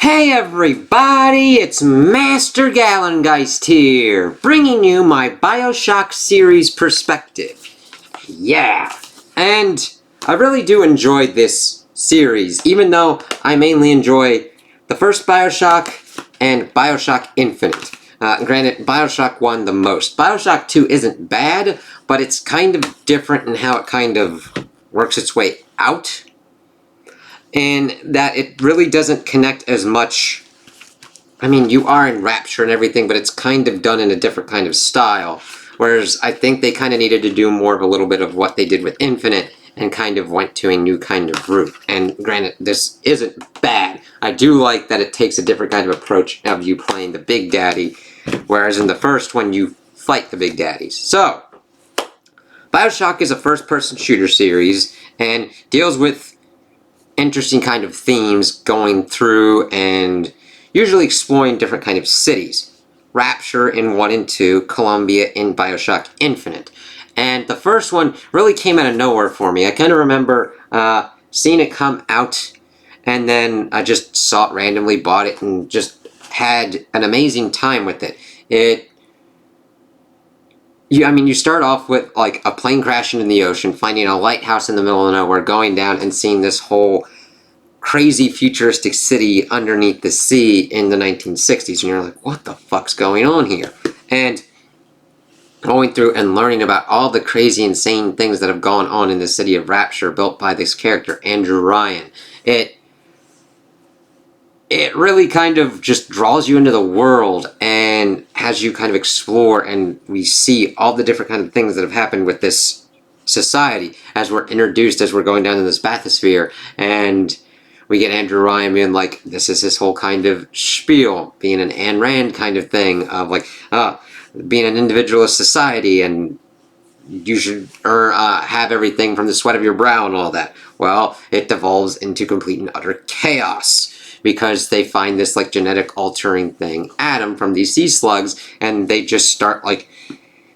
Hey everybody, it's Master Gallengeist here, bringing you my BioShock series perspective. Yeah, and I really do enjoy this series, even though I mainly enjoy the first BioShock and BioShock Infinite. Granted, BioShock 1 the most. BioShock 2 isn't bad, but it's kind of different in how it kind of works its way out. And that it really doesn't connect as much. I mean, you are in Rapture and everything, but it's kind of done in a different kind of style. Whereas I think they kind of needed to do more of a little bit of what they did with Infinite and kind of went to a new kind of route. And granted, this isn't bad. I do like that it takes a different kind of approach of you playing the Big Daddy, whereas in the first one you fight the Big Daddies. So, BioShock is a first-person shooter series and deals with interesting kind of themes going through and usually exploring different kind of cities. Rapture in 1 and 2, Columbia in BioShock Infinite. And the first one really came out of nowhere for me. I kind of remember seeing it come out, and then I just saw it randomly, bought it, and just had an amazing time with it. You start off with like a plane crashing in the ocean, finding a lighthouse in the middle of nowhere, going down and seeing this whole crazy futuristic city underneath the sea in the 1960s, and you're like, what the fuck's going on here? And going through and learning about all the crazy, insane things that have gone on in the city of Rapture, built by this character, Andrew Ryan. It really kind of just draws you into the world and has you kind of explore, and we see all the different kind of things that have happened with this society as we're introduced, as we're going down in this bathysphere, and we get Andrew Ryan being like, this is his whole kind of spiel, being an Ayn Rand kind of thing of like, being an individualist society, and you should have everything from the sweat of your brow and all that. Well, it devolves into complete and utter chaos because they find this like genetic altering thing, Adam, from these sea slugs, and they just start like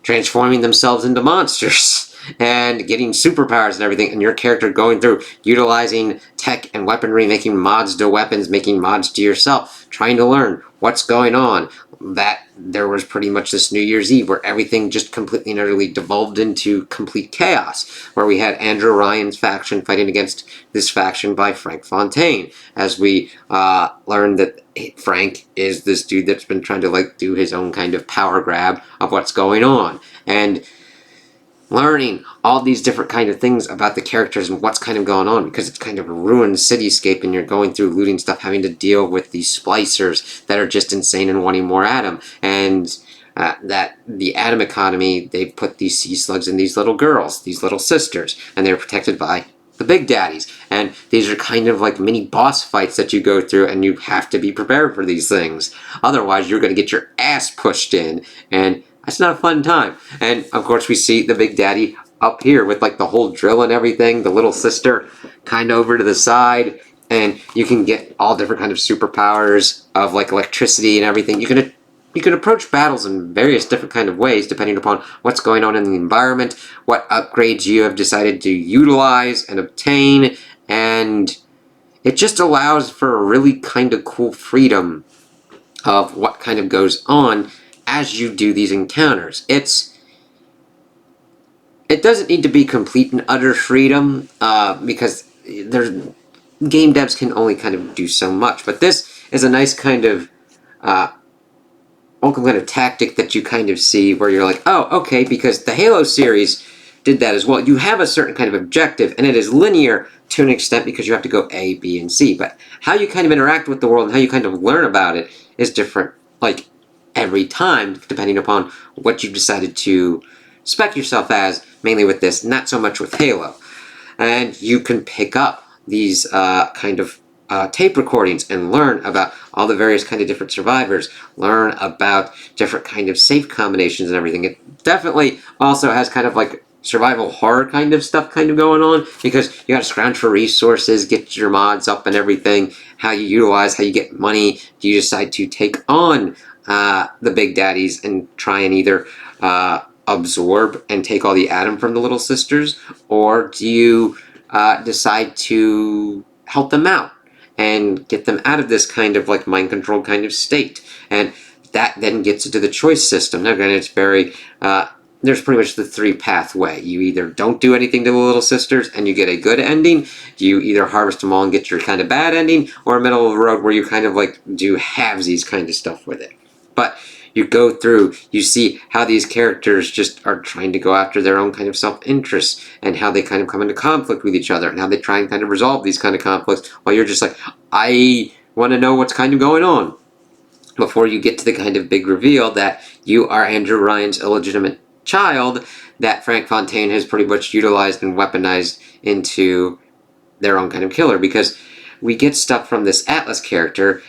transforming themselves into monsters and getting superpowers and everything, and your character going through utilizing tech and weaponry, making mods to weapons, making mods to yourself, trying to learn what's going on. That there was pretty much this New Year's Eve where everything just completely and utterly devolved into complete chaos, where we had Andrew Ryan's faction fighting against this faction by Frank Fontaine, as we learned that Frank is this dude that's been trying to like do his own kind of power grab of what's going on, and learning all these different kind of things about the characters and what's kind of going on, because it's kind of a ruined cityscape and you're going through looting stuff, having to deal with these splicers that are just insane and wanting more Adam, and that the Adam economy, they put these sea slugs in these little girls, these little sisters, and they're protected by the Big Daddies, and these are kind of like mini boss fights that you go through, and you have to be prepared for these things, otherwise you're going to get your ass pushed in, and it's not a fun time. And of course we see the Big Daddy up here with like the whole drill and everything, the little sister kind of over to the side, and you can get all different kind of superpowers of like electricity and everything. You can approach battles in various different kind of ways depending upon what's going on in the environment, what upgrades you have decided to utilize and obtain, and it just allows for a really kind of cool freedom of what kind of goes on as you do these encounters. It doesn't need to be complete and utter freedom, because game devs can only kind of do so much, but this is a nice kind of kind of tactic that you kind of see where you're like, oh, okay, because the Halo series did that as well. You have a certain kind of objective, and it is linear to an extent because you have to go A, B, and C, but how you kind of interact with the world and how you kind of learn about it is different, like, every time, depending upon what you've decided to spec yourself as, mainly with this, not so much with Halo. And you can pick up these kind of tape recordings and learn about all the various kind of different survivors, learn about different kind of safe combinations and everything. It definitely also has kind of like survival horror kind of stuff kind of going on, because you gotta scrounge for resources, get your mods up and everything, how you utilize, how you get money. Do you decide to take on the Big Daddies and try and either absorb and take all the Adam from the little sisters, or do you decide to help them out and get them out of this kind of like mind control kind of state. And that then gets into the choice system. Now, granted, it's very there's pretty much the three pathway. You either don't do anything to the little sisters and you get a good ending. You either harvest them all and get your kind of bad ending, or a middle of the road where you kind of like do halvesies kind of stuff with it. But you go through, you see how these characters just are trying to go after their own kind of self-interest, and how they kind of come into conflict with each other, and how they try and kind of resolve these kind of conflicts, while you're just like, I want to know what's kind of going on, before you get to the kind of big reveal that you are Andrew Ryan's illegitimate child that Frank Fontaine has pretty much utilized and weaponized into their own kind of killer. Because we get stuff from this Atlas character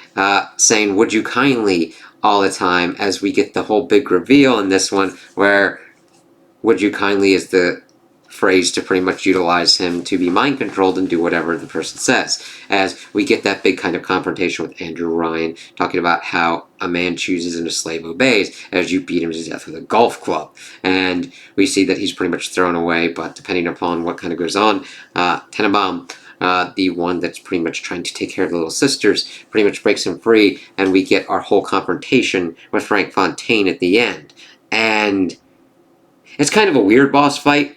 saying, would you kindly, all the time, as we get the whole big reveal in this one, where would you kindly is the phrase to pretty much utilize him to be mind controlled and do whatever the person says. As we get that big kind of confrontation with Andrew Ryan, talking about how a man chooses and a slave obeys, as you beat him to death with a golf club. And we see that he's pretty much thrown away, but depending upon what kind of goes on, Tenenbaum, the one that's pretty much trying to take care of the little sisters, pretty much breaks him free, and we get our whole confrontation with Frank Fontaine at the end. And it's kind of a weird boss fight.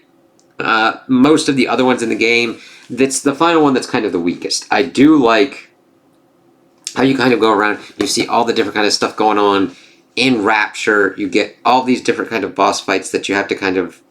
Most of the other ones in the game, that's the final one that's kind of the weakest. I do like how you kind of go around, you see all the different kind of stuff going on in Rapture. You get all these different kind of boss fights that you have to kind of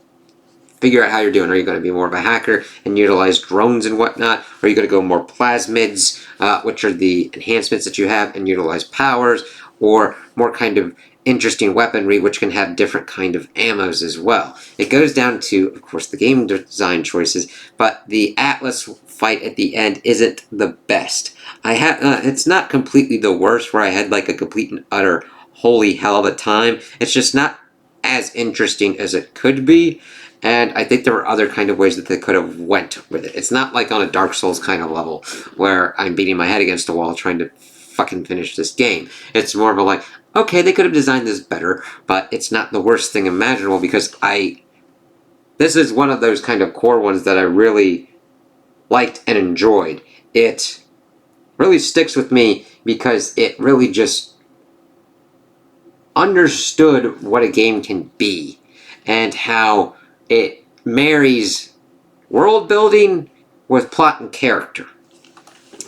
figure out how you're doing. Are you going to be more of a hacker and utilize drones and whatnot? Or are you going to go more plasmids, which are the enhancements that you have, and utilize powers? Or more kind of interesting weaponry, which can have different kind of ammos as well. It goes down to, of course, the game design choices, but the Atlas fight at the end isn't the best. It's not completely the worst, where I had like a complete and utter holy hell of a time. It's just not as interesting as it could be, and I think there were other kind of ways that they could have went with it. It's not like on a Dark Souls kind of level, where I'm beating my head against a wall trying to fucking finish this game. It's more of a like, okay, they could have designed this better, but it's not the worst thing imaginable, because this is one of those kind of core ones that I really liked and enjoyed. It really sticks with me because it really just understood what a game can be, and how it marries world building with plot and character.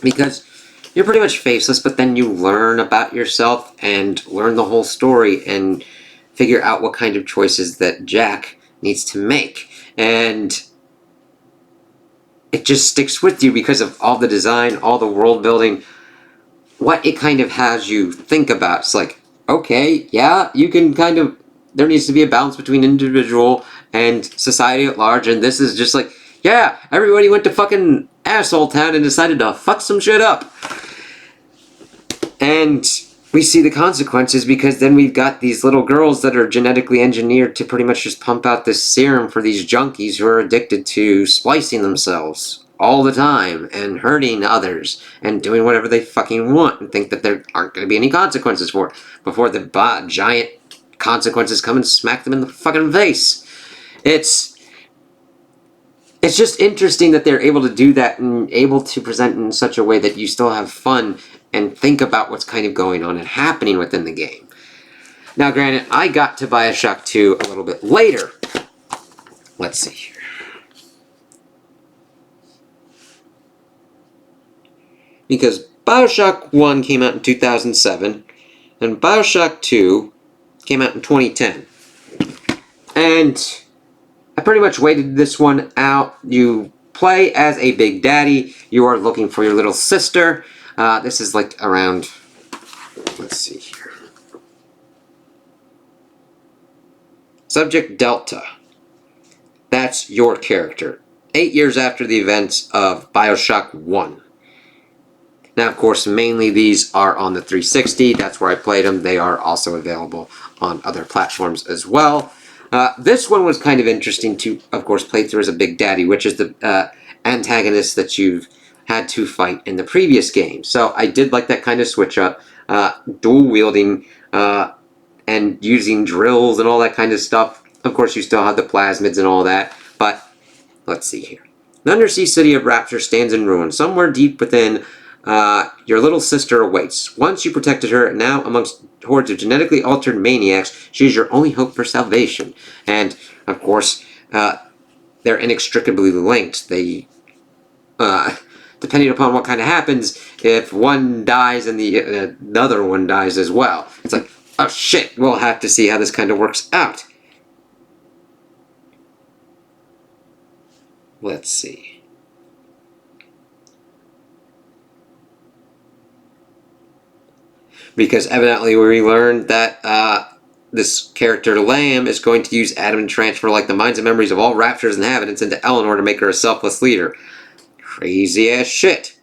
Because you're pretty much faceless, but then you learn about yourself and learn the whole story and figure out what kind of choices that Jack needs to make. And it just sticks with you because of all the design, all the world building, what it kind of has you think about. It's like, okay, yeah, you can kind of, there needs to be a balance between individual and society at large, and this is just like, yeah, everybody went to fucking asshole town and decided to fuck some shit up. And we see the consequences, because then we've got these little girls that are genetically engineered to pretty much just pump out this serum for these junkies who are addicted to splicing themselves all the time and hurting others and doing whatever they fucking want, and think that there aren't going to be any consequences for it, before the giant consequences come and smack them in the fucking face. It's just interesting that they're able to do that and able to present in such a way that you still have fun and think about what's kind of going on and happening within the game. Now, granted, I got to BioShock 2 a little bit later. Let's see here. Because BioShock 1 came out in 2007, and BioShock 2 came out in 2010. And I pretty much waited this one out. You play as a big daddy. You are looking for your little sister. This is like around, let's see here. Subject Delta. That's your character. 8 years after the events of BioShock 1. Now, of course, mainly these are on the 360. That's where I played them. They are also available on other platforms as well. This one was kind of interesting to, of course, play through as a big daddy, which is the antagonist that you've had to fight in the previous game. So I did like that kind of switch up, dual wielding and using drills and all that kind of stuff. Of course, you still have the plasmids and all that, but let's see here. The undersea city of Rapture stands in ruin. Somewhere deep within Your little sister awaits. Once you protected her, now amongst hordes of genetically altered maniacs, she is your only hope for salvation. And, of course, they're inextricably linked. Depending upon what kind of happens, if one dies and the other one dies as well. It's like, oh shit, we'll have to see how this kind of works out. Let's see. Because evidently we learned that this character Lamb is going to use Adam to transfer like the minds and memories of all Rapture's inhabitants into Eleanor to make her a selfless leader. Crazy ass shit.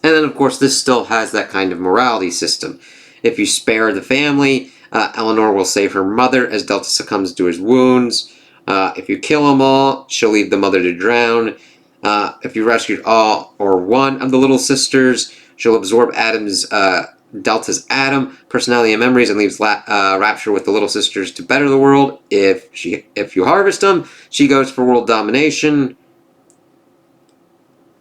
And then, of course, this still has that kind of morality system. If you spare the family, Eleanor will save her mother as Delta succumbs to his wounds. If you kill them all, she'll leave the mother to drown. If you rescued all or one of the little sisters, she'll absorb Delta's Adam, personality, and memories, and leaves Rapture with the little sisters to better the world. If you harvest them, she goes for world domination.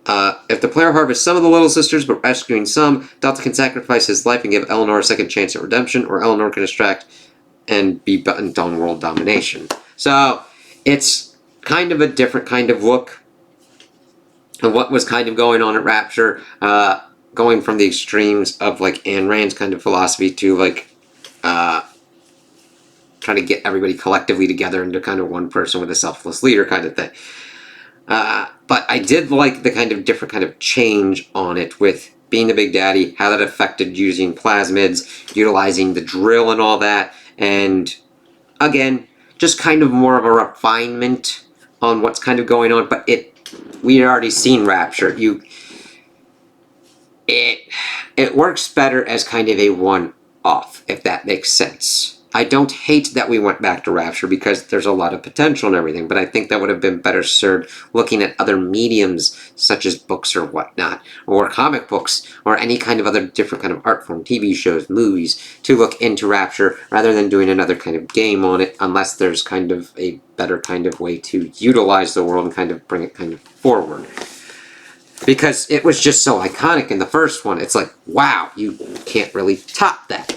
If the player harvests some of the little sisters but rescuing some, Delta can sacrifice his life and give Eleanor a second chance at redemption, or Eleanor can distract and be bent on world domination. So it's kind of a different kind of look at what was kind of going on at Rapture, going from the extremes of like Ayn Rand's kind of philosophy to like trying to get everybody collectively together into kind of one person with a selfless leader kind of thing. But I did like the kind of different kind of change on it with being the Big Daddy, how that affected using plasmids, utilizing the drill and all that, and again, just kind of more of a refinement on what's kind of going on. But we had already seen Rapture. It works better as kind of a one-off, if that makes sense. I don't hate that we went back to Rapture because there's a lot of potential and everything, but I think that would have been better served looking at other mediums such as books or whatnot, or comic books, or any kind of other different kind of art form, TV shows, movies, to look into Rapture rather than doing another kind of game on it, unless there's kind of a better kind of way to utilize the world and kind of bring it kind of forward. Because it was just so iconic in the first one. It's like, wow, you can't really top that.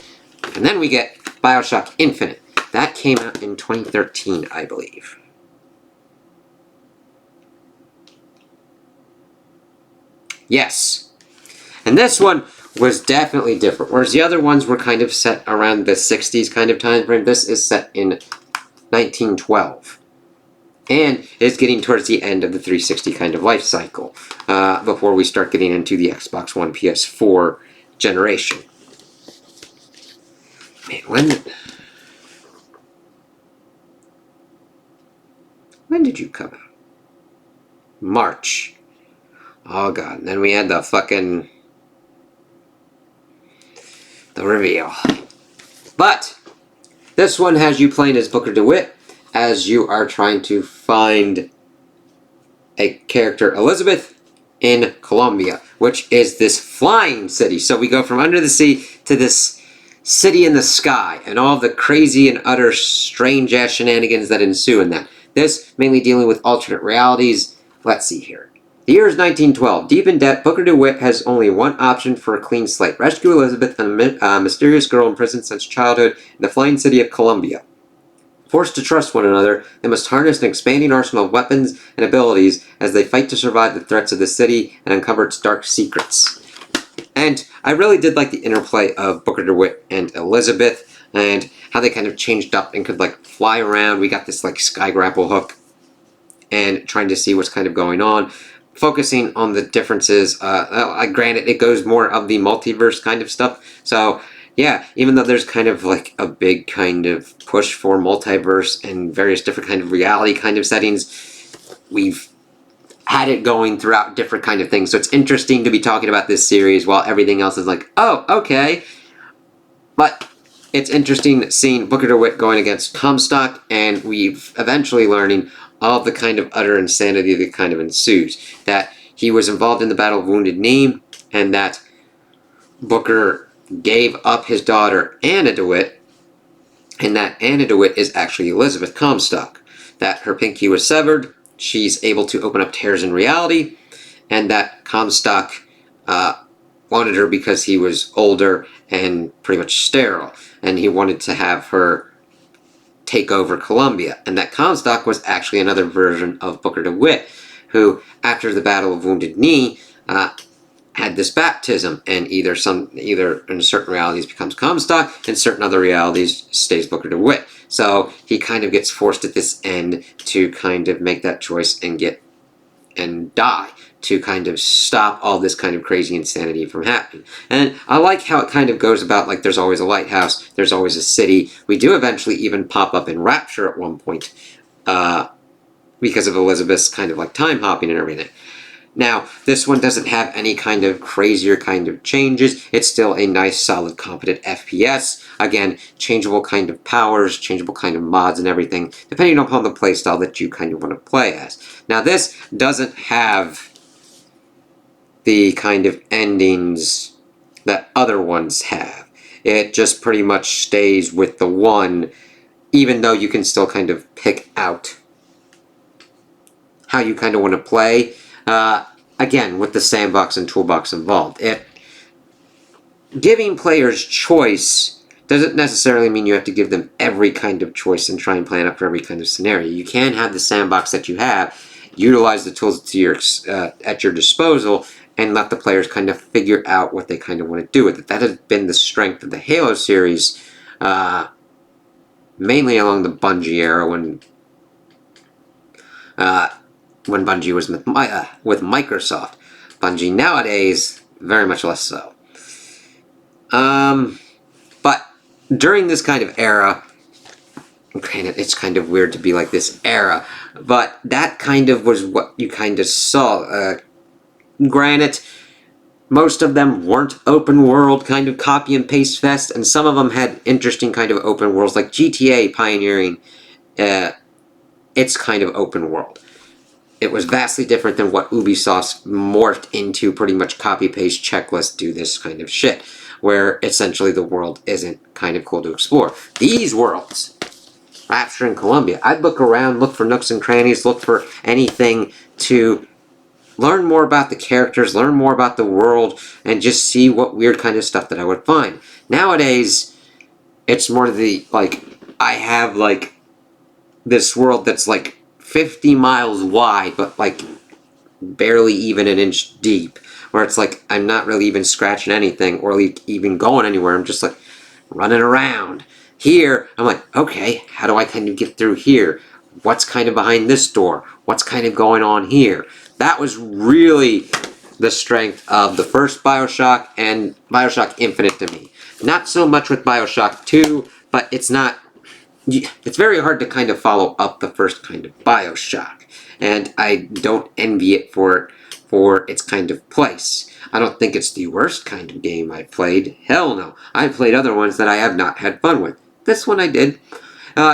And then we get BioShock Infinite. That came out in 2013, I believe. Yes. And this one was definitely different. Whereas the other ones were kind of set around the 60s kind of time frame. This is set in 1912. And it's getting towards the end of the 360 kind of life cycle before we start getting into the Xbox One, PS4 generation. Man, when did you come out? March. Oh god, and then we had the reveal. But this one has you playing as Booker DeWitt as you are trying to find a character, Elizabeth, in Colombia, which is this flying city. So we go from under the sea to this city in the sky, and all the crazy and utter strange-ass shenanigans that ensue in that. This mainly dealing with alternate realities. Let's see here. The year is 1912. Deep in debt, Booker DeWitt has only one option for a clean slate. Rescue Elizabeth, a mysterious girl imprisoned since childhood in the flying city of Colombia. Forced to trust one another, they must harness an expanding arsenal of weapons and abilities as they fight to survive the threats of the city and uncover its dark secrets. And I really did like the interplay of Booker DeWitt and Elizabeth, and how they kind of changed up and could like fly around. We got this like sky grapple hook, and trying to see what's kind of going on, focusing on the differences. Granted, it goes more of the multiverse kind of stuff, so yeah, even though there's kind of like a big kind of push for multiverse and various different kind of reality kind of settings, we've had it going throughout different kind of things. So it's interesting to be talking about this series while everything else is like, oh, okay. But it's interesting seeing Booker DeWitt going against Comstock, and we've eventually learning all the kind of utter insanity that kind of ensues. That he was involved in the Battle of Wounded Knee, and that Booker gave up his daughter Anna DeWitt, and that Anna DeWitt is actually Elizabeth Comstock. That her pinky was severed, she's able to open up tears in reality, and that Comstock wanted her because he was older and pretty much sterile, and he wanted to have her take over Columbia, and that Comstock was actually another version of Booker DeWitt, who, after the Battle of Wounded Knee, had this baptism, and either in certain realities becomes Comstock, in certain other realities stays Booker DeWitt. So he kind of gets forced at this end to kind of make that choice and die to kind of stop all this kind of crazy insanity from happening. And I like how it kind of goes about, like, there's always a lighthouse, there's always a city. We do eventually even pop up in Rapture at one point, because of Elizabeth's kind of like time hopping and everything. Now, this one doesn't have any kind of crazier kind of changes. It's still a nice, solid, competent FPS. Again, changeable kind of powers, changeable kind of mods and everything, depending upon the playstyle that you kind of want to play as. Now, this doesn't have the kind of endings that other ones have. It just pretty much stays with the one, even though you can still kind of pick out how you kind of want to play. Again, with the sandbox and toolbox involved. Giving players choice doesn't necessarily mean you have to give them every kind of choice and try and plan up for every kind of scenario. You can have the sandbox that you have, utilize the tools at your disposal, and let the players kind of figure out what they kind of want to do with it. That has been the strength of the Halo series, mainly along the Bungie era when Bungie was with Microsoft. Bungie nowadays, very much less so. But during this kind of era, granted, it's kind of weird to be like this era, but that kind of was what you kind of saw. Granted, most of them weren't open world kind of copy and paste fest, and some of them had interesting kind of open worlds, like GTA pioneering its kind of open world. It was vastly different than what Ubisoft's morphed into, pretty much copy-paste checklist, do this kind of shit, where essentially the world isn't kind of cool to explore. These worlds, Rapture and Columbia, I'd look around, look for nooks and crannies, look for anything to learn more about the characters, learn more about the world, and just see what weird kind of stuff that I would find. Nowadays, it's more the, like, I have, like, this world that's, like, 50 miles wide, but like barely even an inch deep, where it's like I'm not really even scratching anything or even going anywhere. I'm just like running around. Here, I'm like, okay, how do I kind of get through here? What's kind of behind this door? What's kind of going on here? That was really the strength of the first BioShock and BioShock Infinite to me. Not so much with BioShock 2, but it's very hard to kind of follow up the first kind of BioShock, and I don't envy it for its kind of place. I don't think it's the worst kind of game I've played. Hell no. I've played other ones that I have not had fun with. This one I did.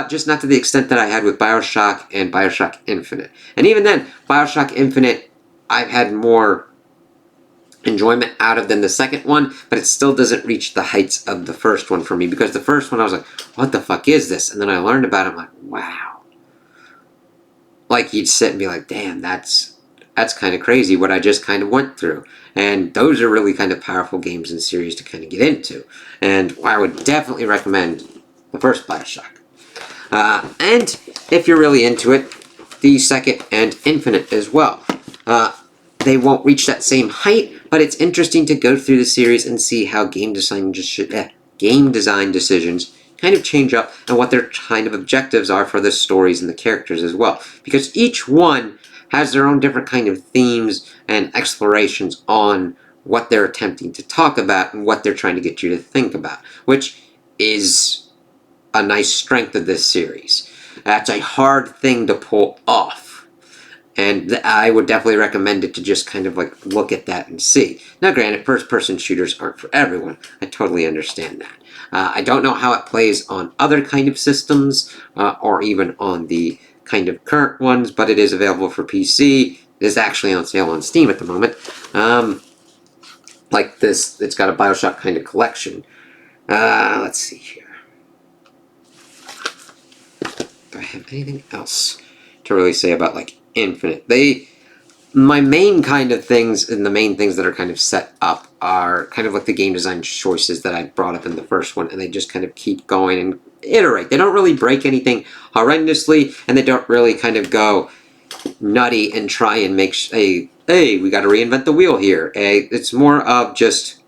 Just not to the extent that I had with BioShock and BioShock Infinite. And even then, BioShock Infinite, I've had more enjoyment out of than the second one, but it still doesn't reach the heights of the first one for me, because the first one I was like, what the fuck is this? And then I learned about it, I'm like, wow. Like, you'd sit and be like, damn, that's kind of crazy what I just kind of went through. And those are really kind of powerful games and series to kind of get into. And I would definitely recommend the first BioShock. And if you're really into it, the second and Infinite as well. They won't reach that same height, but it's interesting to go through the series and see how game design decisions kind of change up and what their kind of objectives are for the stories and the characters as well. Because each one has their own different kind of themes and explorations on what they're attempting to talk about and what they're trying to get you to think about, which is a nice strength of this series. That's a hard thing to pull off. And I would definitely recommend it to just kind of like look at that and see. Now granted, first-person shooters aren't for everyone. I totally understand that. I don't know how it plays on other kind of systems, or even on the kind of current ones, but it is available for PC. It is actually on sale on Steam at the moment. Like this, it's got a BioShock kind of collection. Let's see here. Do I have anything else to really say about like Infinite. My main kind of things, and the main things that are kind of set up, are kind of like the game design choices that I brought up in the first one, and they just kind of keep going and iterate. They don't really break anything horrendously, and they don't really kind of go nutty and try and make hey, we got to reinvent the wheel here. It's more of just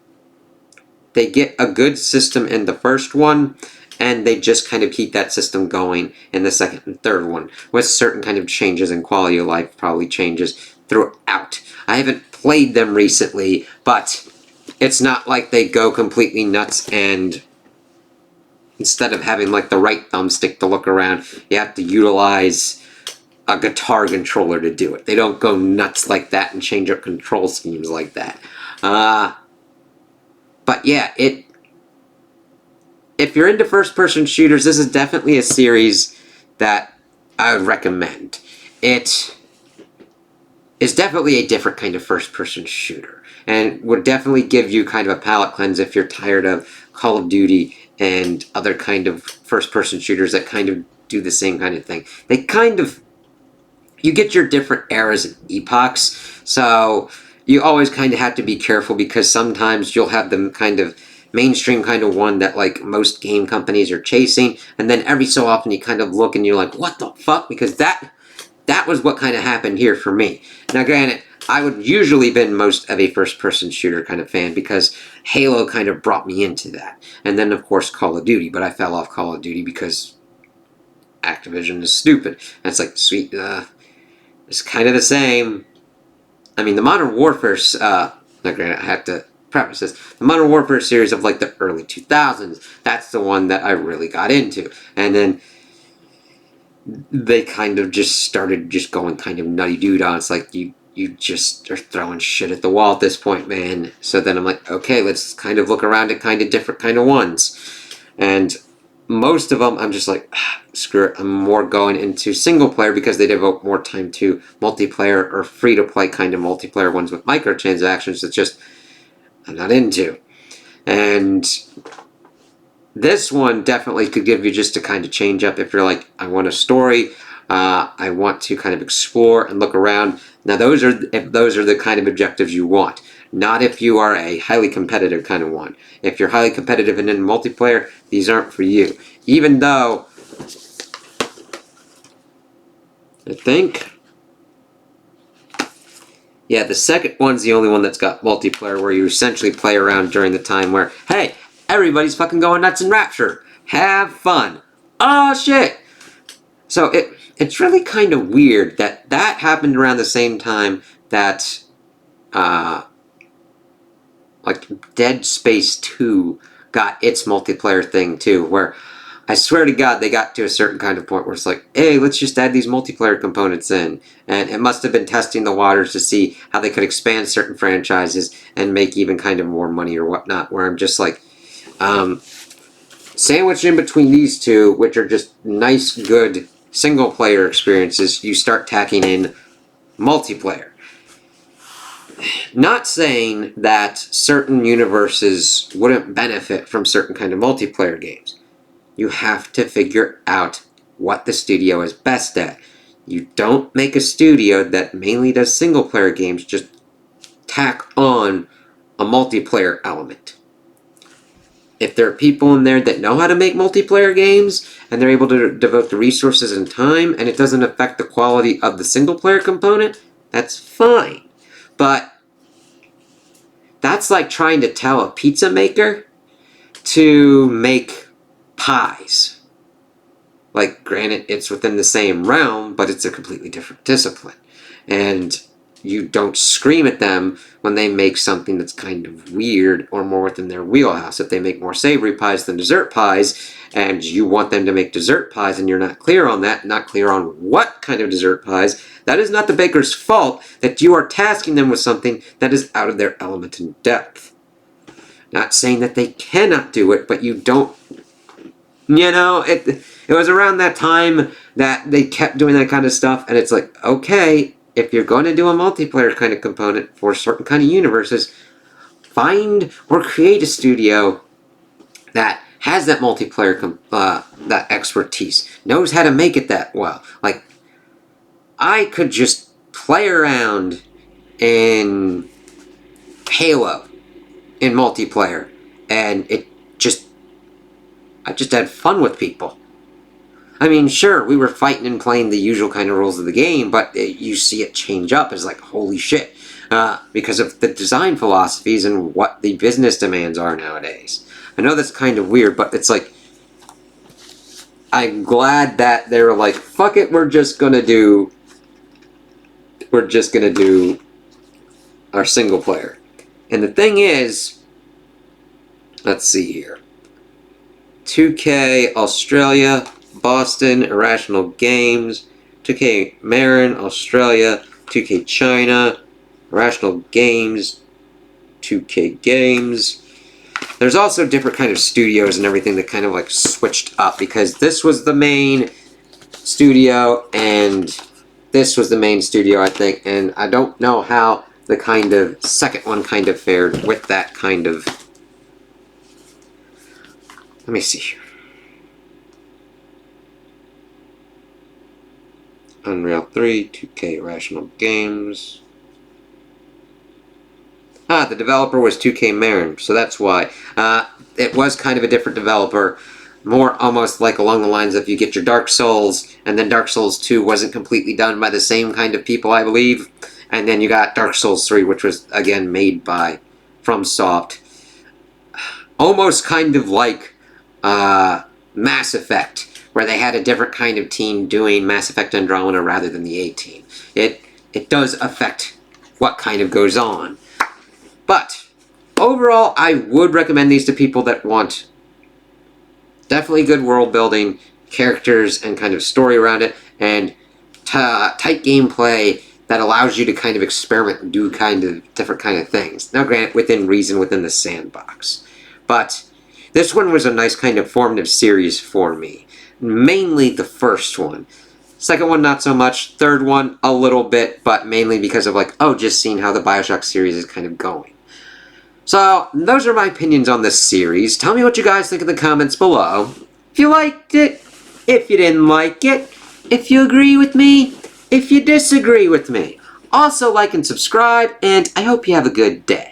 they get a good system in the first one, and they just kind of keep that system going in the second and third one, with certain kind of changes in quality of life, probably changes throughout. I haven't played them recently, but it's not like they go completely nuts and instead of having like the right thumbstick to look around, you have to utilize a guitar controller to do it. They don't go nuts like that and change up control schemes like that. But yeah, if you're into first-person shooters, this is definitely a series that I would recommend. It is definitely a different kind of first-person shooter, and would definitely give you kind of a palate cleanse if you're tired of Call of Duty and other kind of first-person shooters that kind of do the same kind of thing. They kind of... You get your different eras and epochs, so you always kind of have to be careful because sometimes you'll have the kind of mainstream kind of one that like most game companies are chasing, and then every so often you kind of look and you're like, what the fuck? Because that was what kind of happened here for me. Now granted, I would usually been most of a first-person shooter kind of fan because Halo kind of brought me into that. And then of course Call of Duty, but I fell off Call of Duty because Activision is stupid. And it's like, sweet, it's kind of the same. I mean, the Modern Warfare, now granted, I have to preface this, the Modern Warfare series of like the early 2000s, that's the one that I really got into. And then they kind of just started just going kind of nutty dude on. It's like, you just are throwing shit at the wall at this point, man. So then I'm like, okay, let's kind of look around at kind of different kind of ones. And most of them, I'm just like, screw it. I'm more going into single player because they devote more time to multiplayer or free-to-play kind of multiplayer ones with microtransactions that just I'm not into. And this one definitely could give you just a kind of change up if you're like, I want a story, I want to kind of explore and look around. Now those are the kind of objectives you want. Not if you are a highly competitive kind of one. If you're highly competitive and in multiplayer, these aren't for you. Even though, I think, yeah, the second one's the only one that's got multiplayer where you essentially play around during the time where, hey, everybody's fucking going nuts in Rapture. Have fun. Oh, shit. So it's really kind of weird that happened around the same time that, like Dead Space 2 got its multiplayer thing too, where I swear to God they got to a certain kind of point where it's like, hey, let's just add these multiplayer components in. And it must have been testing the waters to see how they could expand certain franchises and make even kind of more money or whatnot, where I'm just like, sandwiched in between these two, which are just nice, good single-player experiences, you start tacking in multiplayer. Not saying that certain universes wouldn't benefit from certain kind of multiplayer games. You have to figure out what the studio is best at. You don't make a studio that mainly does single-player games just tack on a multiplayer element. If there are people in there that know how to make multiplayer games and they're able to devote the resources and time and it doesn't affect the quality of the single-player component, that's fine. But that's like trying to tell a pizza maker to make pies. Like, granted, it's within the same realm, but it's a completely different discipline. And you don't scream at them when they make something that's kind of weird or more within their wheelhouse. If they make more savory pies than dessert pies, and you want them to make dessert pies and you're not clear on that, not clear on what kind of dessert pies, that is not the baker's fault that you are tasking them with something that is out of their element and depth. Not saying that they cannot do it, but you don't... You know, it was around that time that they kept doing that kind of stuff, and it's like, okay, if you're going to do a multiplayer kind of component for certain kind of universes, find or create a studio that has that multiplayer, that expertise, knows how to make it that well. Like, I could just play around in Halo in multiplayer, and I just had fun with people. I mean, sure, we were fighting and playing the usual kind of rules of the game, but you see it change up. It's like, holy shit. Because of the design philosophies and what the business demands are nowadays. I know that's kind of weird, but it's like, I'm glad that they were like, fuck it, we're just gonna do our single player. And the thing is, let's see here. 2K Australia, Boston, Irrational Games, 2K Marin, Australia, 2K China, Irrational Games, 2K Games. There's also different kind of studios and everything that kind of like switched up, because this was the main studio and this was the main studio, I think, and I don't know how the kind of second one kind of fared with that kind of... Let me see here. Unreal 3, 2K Irrational Games. The developer was 2K Marin, so that's why. It was kind of a different developer. More almost like along the lines of you get your Dark Souls, and then Dark Souls 2 wasn't completely done by the same kind of people, I believe. And then you got Dark Souls 3, which was, again, made by FromSoft. Almost kind of like Mass Effect, where they had a different kind of team doing Mass Effect Andromeda rather than the A team. It does affect what kind of goes on. But overall, I would recommend these to people that want definitely good world building, characters, and kind of story around it, and tight gameplay that allows you to kind of experiment and do kind of different kind of things. Now, granted, within reason, within the sandbox. But this one was a nice kind of formative series for me. Mainly the first one. Second one, not so much. Third one, a little bit, but mainly because of like, oh, just seeing how the BioShock series is kind of going. So, those are my opinions on this series. Tell me what you guys think in the comments below. If you liked it, if you didn't like it, if you agree with me, if you disagree with me. Also, like and subscribe, and I hope you have a good day.